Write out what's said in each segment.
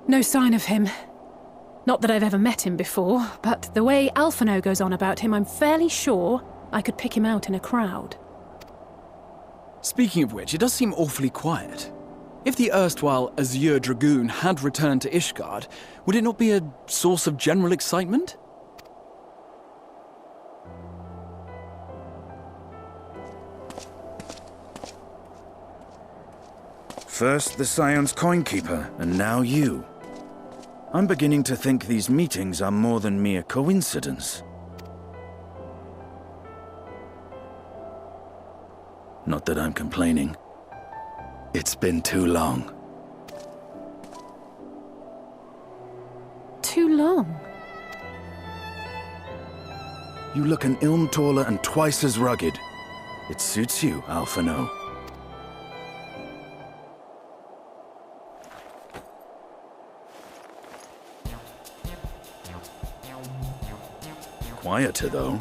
No sign of him. Not that I've ever met him before, but the way Alphinaud goes on about him, I'm fairly sure I could pick him out in a crowd. Speaking of which, it does seem awfully quiet. If the erstwhile Azure Dragoon had returned to Ishgard, would it not be a source of general excitement? First the Scion's Coinkeeper, and now you. I'm beginning to think these meetings are more than mere coincidence. Not that I'm complaining. It's been too long. Too long? You look an ilm taller and twice as rugged. It suits you, Alphinaud. Quieter, though.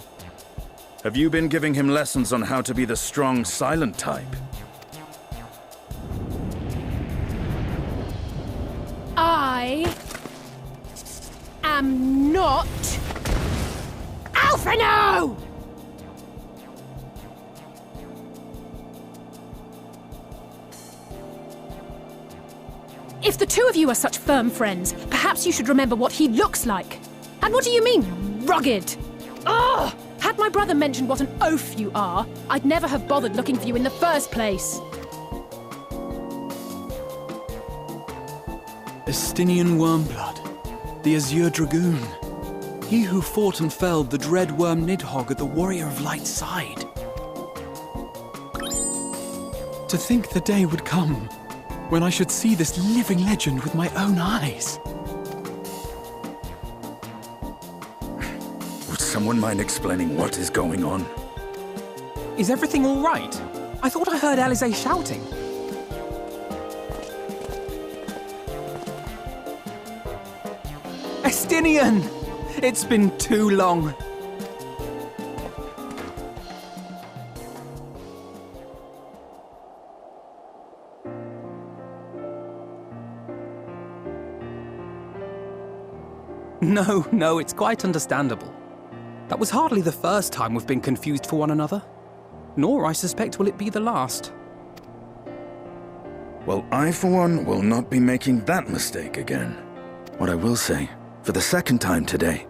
Have you been giving him lessons on how to be the strong, silent type? I am not Alphinaud! If the two of you are such firm friends, perhaps you should remember what he looks like. And what do you mean, rugged? Ugh! Had my brother mentioned what an oaf you are, I'd never have bothered looking for you in the first place. Estinian Wormblood, the Azure Dragoon. He who fought and felled the dread worm Nidhogg at the Warrior of Light's side. To think the day would come when I should see this living legend with my own eyes. Would someone mind explaining what is going on? Is everything all right? I thought I heard Alizé shouting. Estinian! It's been too long. No, it's quite understandable. That was hardly the first time we've been confused for one another. Nor, I suspect, will it be the last. Well, I, for one, will not be making that mistake again. What I will say, for the second time today,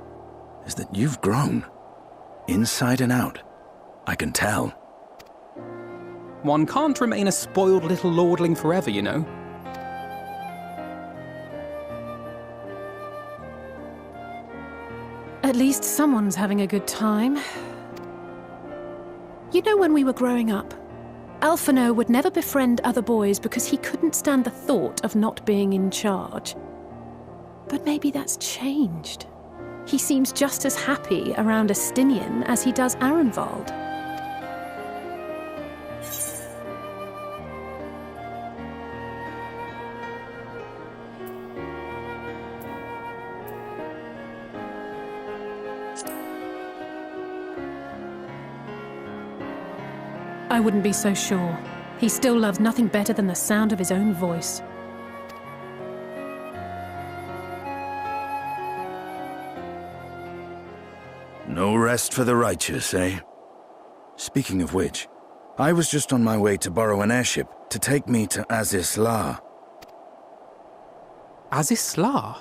is that you've grown. Inside and out. I can tell. One can't remain a spoiled little lordling forever, you know. At least someone's having a good time. You know, when we were growing up, Alphinaud would never befriend other boys because he couldn't stand the thought of not being in charge. But maybe that's changed. He seems just as happy around Estinian as he does Arenvald. I wouldn't be so sure. He still loves nothing better than the sound of his own voice. No rest for the righteous, eh? Speaking of which, I was just on my way to borrow an airship to take me to Azisla. Azisla?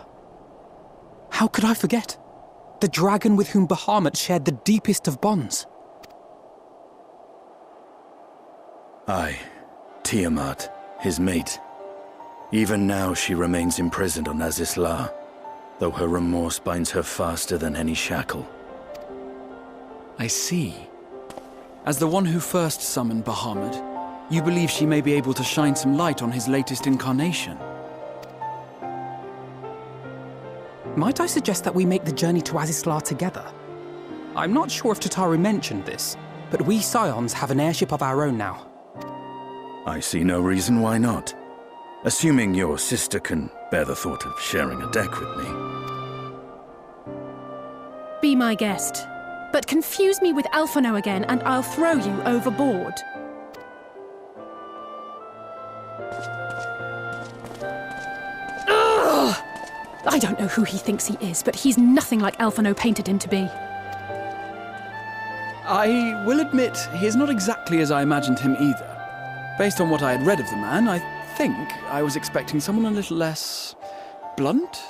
How could I forget? The dragon with whom Bahamut shared the deepest of bonds. Aye, Tiamat, his mate. Even now she remains imprisoned on Azisla, though her remorse binds her faster than any shackle. I see. As the one who first summoned Bahamut, you believe she may be able to shine some light on his latest incarnation. Might I suggest that we make the journey to Azisla together? I'm not sure if Tataru mentioned this, but we Scions have an airship of our own now. I see no reason why not. Assuming your sister can bear the thought of sharing a deck with me. Be my guest. But confuse me with Alphinaud again and I'll throw you overboard. Ugh! I don't know who he thinks he is, but he's nothing like Alphinaud painted him to be. I will admit, he is not exactly as I imagined him either. Based on what I had read of the man, I think I was expecting someone a little less blunt.